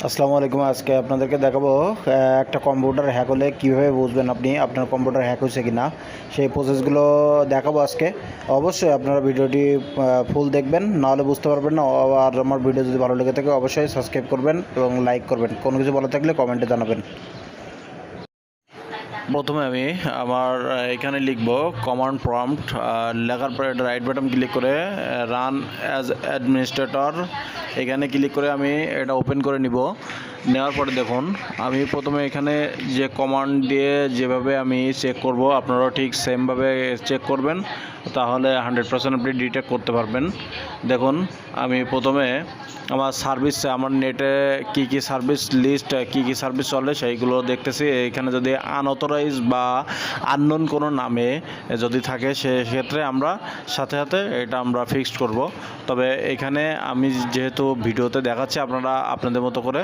আসসালামু আলাইকুম। আজকে আপনাদেরকে দেখাবো একটা কম্পিউটার হ্যাক হলে কীভাবে বুঝবেন আপনি আপনার কম্পিউটার হ্যাক হয়েছে কি না, সেই প্রসেসগুলো দেখাবো আজকে। অবশ্যই আপনারা ভিডিওটি ফুল দেখবেন, নাহলে বুঝতে পারবেন না। আর আমার ভিডিও যদি ভালো লেগে থাকে অবশ্যই সাবস্ক্রাইব করবেন এবং লাইক করবেন। কোনো কিছু বলা থাকলে কমেন্টে জানাবেন। প্রথমে আমি আমার এখানে লিখব কমান্ড প্রম্পট, লেখার পরে রাইট বাটন ক্লিক করে রান অ্যাজ অ্যাডমিনিস্ট্রেটর এখানে ক্লিক করে আমি এটা ওপেন করে নিব। নেওয়ার পরে দেখুন, আমি প্রথমে এখানে যে কমান্ড দিয়ে যেভাবে আমি চেক করব আপনারাও ঠিক সেমভাবে চেক করবেন, তাহলে 100% আপনি ডিটেক্ট করতে পারবেন। দেখুন, আমি প্রথমে আমার সার্ভিস, আমার নেটে কি কি সার্ভিস লিস্ট, কি কি সার্ভিস চলে সেইগুলো দেখতেছি। এখানে যদি আনঅথরাইজ বা আননোন কোনো নামে যদি থাকে সেক্ষেত্রে আমরা সাথে সাথে এটা আমরা ফিক্সড করব। তবে এখানে আমি যেহেতু ভিডিওতে দেখাচ্ছি, আপনারা আপনাদের মতো করে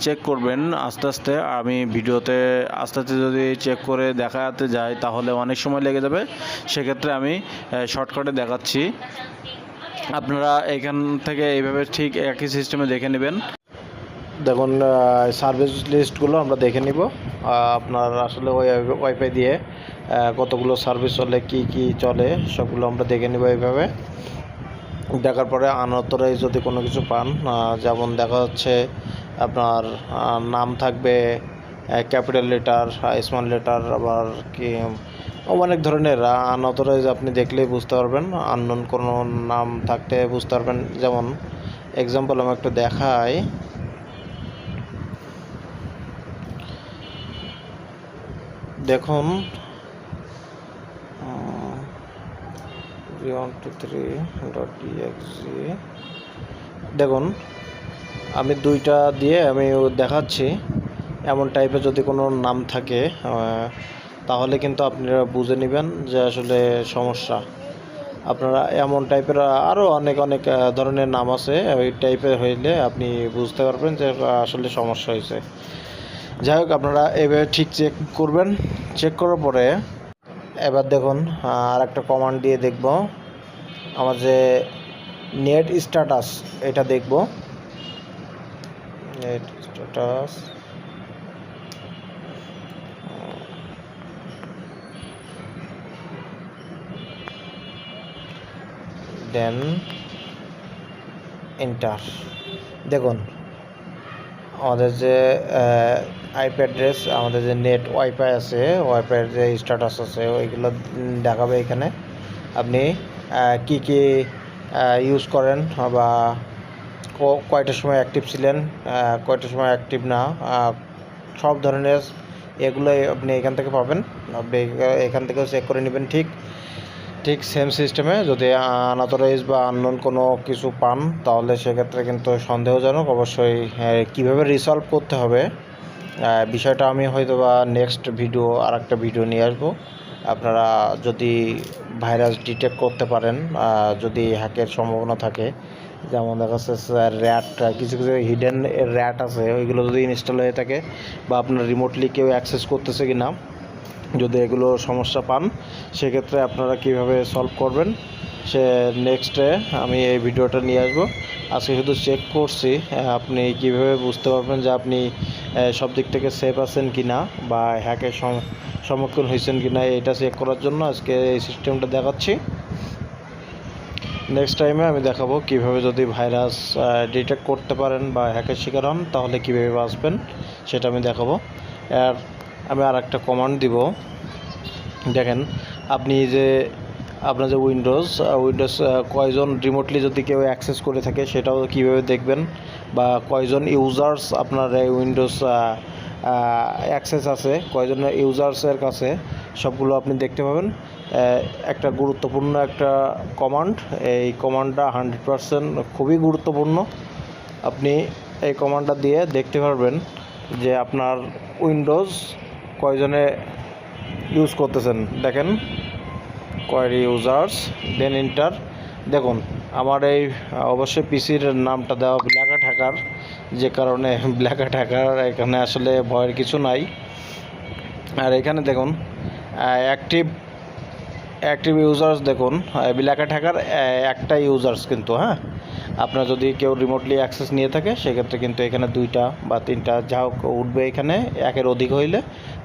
চেক করবেন আস্তে আস্তে। আমি ভিডিওতে আস্তে আস্তে যদি চেক করে দেখাতে যাই তাহলে অনেক সময় লেগে যাবে, সেক্ষেত্রে আমি শর্টকাটে দেখাচ্ছি। আপনারা এখান থেকে এইভাবে ঠিক একই সিস্টেমে দেখে নেবেন। দেখুন, সার্ভিস লিস্টগুলো আমরা দেখে নিব। আপনার আসলে ওয়াইফাই দিয়ে কতগুলো সার্ভিস চলে, কি কি চলে সবগুলো আমরা দেখে নিব। এইভাবে দেখার পরে আনঅথরাইজ যদি কোনো কিছু পান, যেমন দেখা যাচ্ছে আপনার নাম থাকবে ক্যাপিটাল লেটার, স্মল লেটার, আবার কি অনেক ধরনের আনঅথরাইজ আপনি দেখলেই বুঝতে পারবেন। আননোন কোনো নাম থাকতে বুঝতে পারবেন। যেমন এক্সাম্পল আমি একটু দেখাই। দেখুন, 323.exe দেখুন, আমি দুইটা দিয়ে আমি দেখাচ্ছি। এমন টাইপের যদি কোনো নাম থাকে তাহলে কিন্তু আপনারা বুঝে নেবেন যে আসলে সমস্যা। আপনারা এমন টাইপের আরও অনেক অনেক ধরনের নাম আছে, ওই টাইপের হইলে আপনি বুঝতে পারবেন যে আসলে সমস্যা হয়েছে। যাই হোক, আপনারা এভাবে ঠিক চেক করবেন। চেক করার পরে এবার দেখুন, আর একটা কমান্ড দিয়ে দেখব। আমার যে নেট স্ট্যাটাস এটা দেখব। Net status then enter. দেখুন, আমাদের যে আইপি অ্যাড্রেস, আমাদের যে নেট ওয়াইফাই আছে, ওয়াইফাইয়ের যে স্ট্যাটাস আছে ওইগুলো দেখাবে এখানে। আপনি কি কি ইউজ করেন বা কয়টার সময় অ্যাক্টিভ ছিলেন, কয়টার সময় অ্যাক্টিভ না, সব ধরনের এগুলোই আপনি এখান থেকে পাবেন। আপনি এখান থেকেও চেক করে নেবেন। ঠিক সেম সিস্টেমে যদি আনঅথরাইজ বা আননোন কোনো কিছু পান তাহলে সেক্ষেত্রে কিন্তু সন্দেহজনক। অবশ্যই কীভাবে রিসলভ করতে হবে বিষয়টা আমি হয়তো বা নেক্সট ভিডিও আর একটা ভিডিও নিয়ে আসবো। আপনারা যদি ভাইরাস ডিটেক্ট করতে পারেন, যদি হ্যাকের সম্ভাবনা থাকে, যেমন দেখা যাচ্ছে র্যাট, কিছু কিছু হিডেন র্যাট আছে, ওইগুলো যদি ইনস্টল হয়ে থাকে বা আপনার রিমোটলি কেউ অ্যাক্সেস করতেছে কি না, যদি এগুলো সমস্যা পান সেক্ষেত্রে আপনারা কিভাবে সলভ করবেন সে নেক্সটে আমি এই ভিডিওটা নিয়ে আসবো। আজকে শুধু চেক করছি, আপনি কিভাবে বুঝতে পারবেন যে আপনি সব দিক থেকে সেফ আছেন কি না বা হ্যাকের সম্মুখীন হয়েছেন কি না, এটা চেক করার জন্য আজকে এই সিস্টেমটা দেখাচ্ছি। নেক্সট টাইমে আমি দেখাবো কিভাবে যদি ভাইরাস ডিটেক্ট করতে পারেন বা হ্যাকের শিকার হন তাহলে কীভাবে বাঁচবেন সেটা আমি দেখাবো। আর আমি আর একটা কমান্ড দিব। দেখেন, আপনি যে আপনার যে উইন্ডোজ কয়জন রিমোটলি যদি কেউ অ্যাক্সেস করে থাকে সেটাও কীভাবে দেখবেন, বা কয়জন ইউজার্স আপনার এই উইন্ডোজ অ্যাক্সেস আছে, কয়জন ইউজার্সের কাছে, সবগুলো আপনি দেখতে পাবেন। একটা গুরুত্বপূর্ণ একটা কমান্ড, এই কমান্ডটা 100% খুবই গুরুত্বপূর্ণ। আপনি এই কমান্ডটা দিয়ে দেখতে পারবেন যে আপনার উইন্ডোজ কয়জনে ইউজ করতেছেন। দেখেন, কোয়ারি ইউজার্স দেন এন্টার। দেখুন, আমার এই অবশ্যই পিসির নামটা দেওয়া ব্ল্যাক হ্যাকার, যে কারণে ব্ল্যাক হ্যাকার, এখানে আসলে ভয়ের কিছু নাই। আর এখানে দেখুন অ্যাক্টিভ ইউজার্স, দেখুন ব্ল্যাক হ্যাকার একটা ইউজার্স কিন্তু, আপনার যদি কেউ রিমোটলি অ্যাক্সেস নিয়ে থাকে সেক্ষেত্রে কিন্তু এখানে 2টা বা 3টা যা হোক উঠবে, এখানে একের অধিক হইলে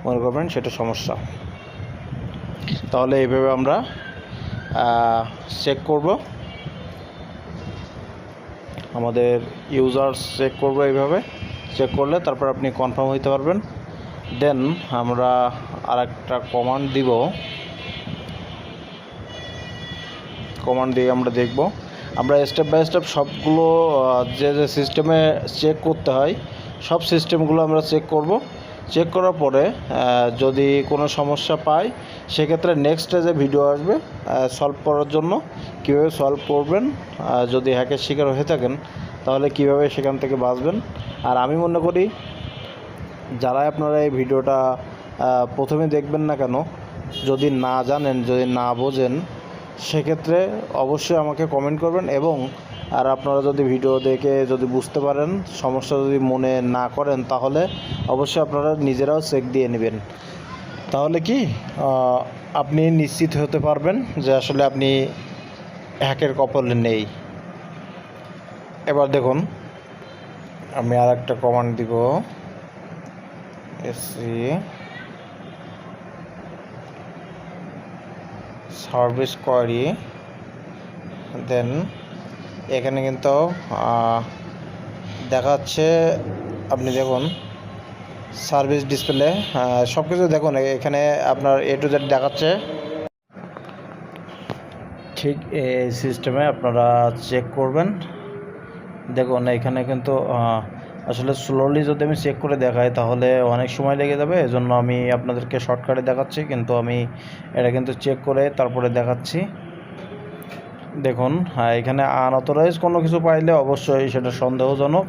মনে করবেন সেটা সমস্যা। তাহলে এইভাবে আমরা চেক করব, আমাদের ইউজার্স চেক করব। এইভাবে চেক করলে তারপর আপনি কনফার্ম হইতে পারবেন। দেন আমরা আরেকটা কমান্ড দিব, কমান্ড দিয়ে আমরা দেখব। আমরা স্টেপ বাই স্টেপ সবগুলো যে যে সিস্টেমে চেক করতে হয় সব সিস্টেমগুলো আমরা চেক করব। চেক করার পরে যদি কোনো সমস্যা পাই সেক্ষেত্রে নেক্সট যে ভিডিও আসবে সলভ করার জন্য, কীভাবে সলভ করবেন, যদি হ্যাকের শিকার হয়ে থাকেন তাহলে কিভাবে সেখান থেকে বাঁচবেন। আর আমি মনে করি যারা আপনারা এই ভিডিওটা প্রথমে দেখবেন না কেন, যদি না জানেন, যদি না বোঝেন, সেক্ষেত্রে অবশ্যই আমাকে কমেন্ট করবেন। এবং আর আপনারা যদি ভিডিও দেখে যদি বুঝতে পারেন, সমস্যা যদি মনে না করেন, তাহলে অবশ্যই আপনারা নিজেরাও চেক দিয়ে নেবেন। তাহলে কি আপনি নিশ্চিত হতে পারবেন যে আসলে আপনি হ্যাকের কবলে নেই। এবার দেখুন, আমি আর একটা কমান্ড দিব, এসি সার্ভিস কোয়ারি। দেন এখানে কিন্তু দেখাচ্ছে, আপনি দেখুন সার্ভিস ডিসপ্লে সব কিছু দেখুন, এখানে আপনার A to Z দেখাচ্ছে। ঠিক এই সিস্টেমে আপনারা চেক করবেন। দেখুন এখানে কিন্তু আসলে স্লোলি যদি আমি চেক করে দেখাই তাহলে অনেক সময় লেগে যাবে, এজন্য আমি আপনাদেরকে শর্টকাটে দেখাচ্ছি, কিন্তু আমি এটা কিন্তু চেক করে তারপরে দেখাচ্ছি। দেখুন এখানে আনঅথরাইজ কোনো কিছু পাইলে অবশ্যই সেটা সন্দেহজনক,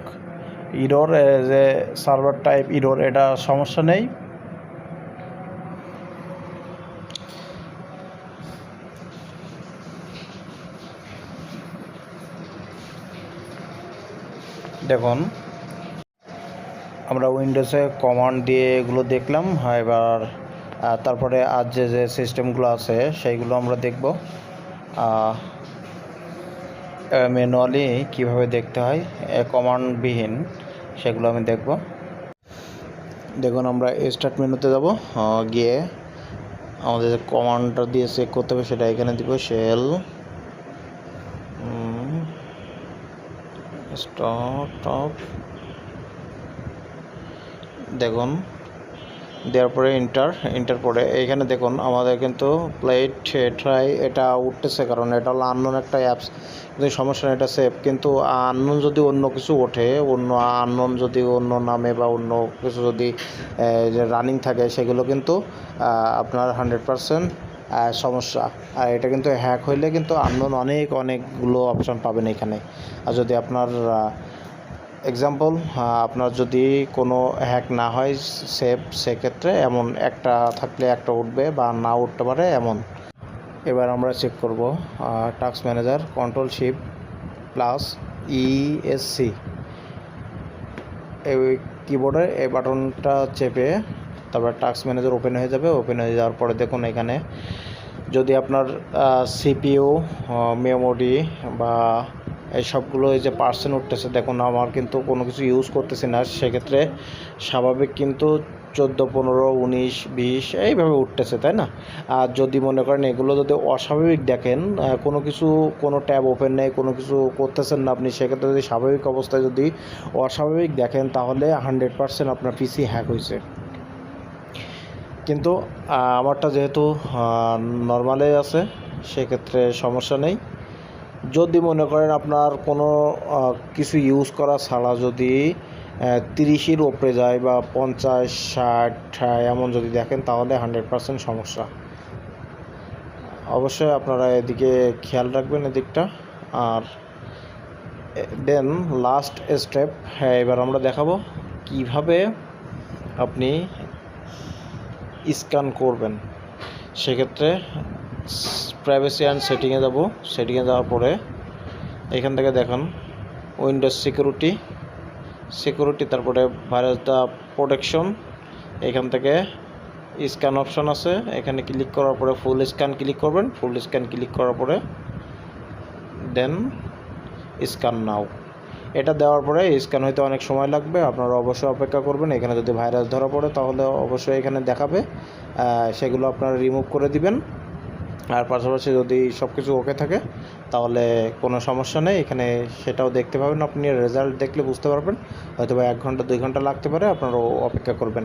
ইরর, যে সার্ভার টাইপ ইরর, এটা সমস্যা নেই। দেখুন আমরা উইন্ডোজে কমান্ড দিয়ে এগুলো দেখলাম। এবার তারপরে আজ যে যে সিস্টেমগুলো আছে সেইগুলো আমরা দেখব, ম্যানুয়ালি কিভাবে দেখতে হয় কমান্ডবিহীন, সেগুলো আমি দেখব। দেখুন আমরা স্টার্ট মেনুতে যাব, গিয়ে আমাদের যে কমান্ডটা দিয়ে চেক করতে হবে সেটা এখানে দিব, শেল স্টার্ট। দেখুন দেওয়ার পরে ইন্টার পরে এইখানে দেখুন আমাদের কিন্তু প্লেট ট্রাই এটা উঠতেছে, কারণ এটা হলো আননোন একটা অ্যাপস, কিন্তু সমস্যা নেই, এটা সেফ। কিন্তু আননোন যদি অন্য কিছু ওঠে, অন্য আননোন যদি অন্য নামে বা অন্য কিছু যদি রানিং থাকে, সেগুলো কিন্তু আপনার 100% সমস্যা। আর এটা কিন্তু হ্যাক হইলে কিন্তু আননোন অনেকগুলো অপশান পাবেন এখানে। আর যদি আপনার এক্সাম্পল আপনার যদি কোনো হ্যাক না হয় সেফ, সেক্ষেত্রে এমন একটা থাকলে একটা উঠবে বা না উঠতে পারে এমন। এবার আমরা চেক করব টাস্ক ম্যানেজার, Ctrl+Shift+ESC এই কিবোর্ডে এই বাটনটা চেপে তারপর টাস্ক ম্যানেজার ওপেন হয়ে যাবে। ওপেন হয়ে যাওয়ার পরে দেখুন এখানে যদি আপনার CPU, মেমোরি বা এই সবগুলো এই যে পার্সেন্ট উঠতেছে, দেখুন আমার কিন্তু কোনো কিছু ইউজ করতেছি না, সেক্ষেত্রে স্বাভাবিক কিন্তু 14, 15, 19, 20 এইভাবে উঠতেছে, তাই না? আর যদি মনে করেন এগুলো যদি অস্বাভাবিক দেখেন, কোনো ট্যাব ওপেন নেই, কোনো কিছু করতেছেন না আপনি, সেক্ষেত্রে যদি স্বাভাবিক অবস্থায় যদি অস্বাভাবিক দেখেন তাহলে 100% আপনার পিসি হ্যাক হয়েছে। কিন্তু আমারটা যেহেতু নর্মালে আছে, সেক্ষেত্রে সমস্যা নেই। যদি মনে করেন আপনার কোনো কিছু ইউজ করা ছাড়া যদি 30-এর উপরে যায় বা 50, 60 এমন যদি দেখেন তাহলে 100% সমস্যা। অবশ্যই আপনারা এদিকে খেয়াল রাখবেন এদিকটা। আর দেন লাস্ট স্টেপ, এবার আমরা দেখাবো কিভাবে আপনি স্ক্যান করবেন। সেক্ষেত্রে প্রাইভেসি অ্যান্ড সেটিংয়ে যাব। সেটিংয়ে যাওয়ার পরে এখান থেকে দেখুন উইন্ডোজ সিকিউরিটি, তারপরে ভাইরাস দ্য প্রোটেকশন, এখান থেকে স্ক্যান অপশন আছে, এখানে ক্লিক করার পরে ফুল স্ক্যান ক্লিক করবেন। ফুল স্ক্যান ক্লিক করার পরে দেন স্ক্যান নাও। এটা দেওয়ার পরে স্ক্যান হইতে অনেক সময় লাগবে, আপনারা অবশ্যই অপেক্ষা করবেন। এখানে যদি ভাইরাস ধরা পড়ে তাহলে অবশ্যই এখানে দেখাবে, সেগুলো আপনারা রিমুভ করে দিবেন। আর পাশাপাশি যদি সব কিছু ওকে থাকে তাহলে কোনো সমস্যা নেই, এখানে সেটাও দেখতে পাবেন। আপনি রেজাল্ট দেখলে বুঝতে পারবেন, হয়তো বা 1 ঘন্টা 2 ঘন্টা লাগতে পারে, আপনারা অপেক্ষা করবেন।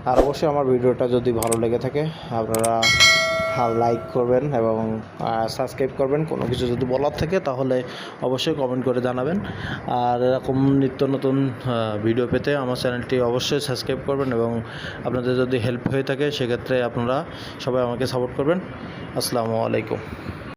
আর অবশ্যই আমার ভিডিওটা যদি ভালো লেগে থাকে আপনারা লাইক করবেন এবং সাবস্ক্রাইব করবেন। কোনো কিছু যদি বলার থাকে তাহলে অবশ্যই কমেন্ট করে জানাবেন। আর এরকম নিত্য নতুন ভিডিও পেতে আমার চ্যানেলটি অবশ্যই সাবস্ক্রাইব করবেন এবং আপনাদের যদি হেল্প হয়ে থাকে সেক্ষেত্রে আপনারা সবাই আমাকে সাপোর্ট করবেন। আসসালামু আলাইকুম।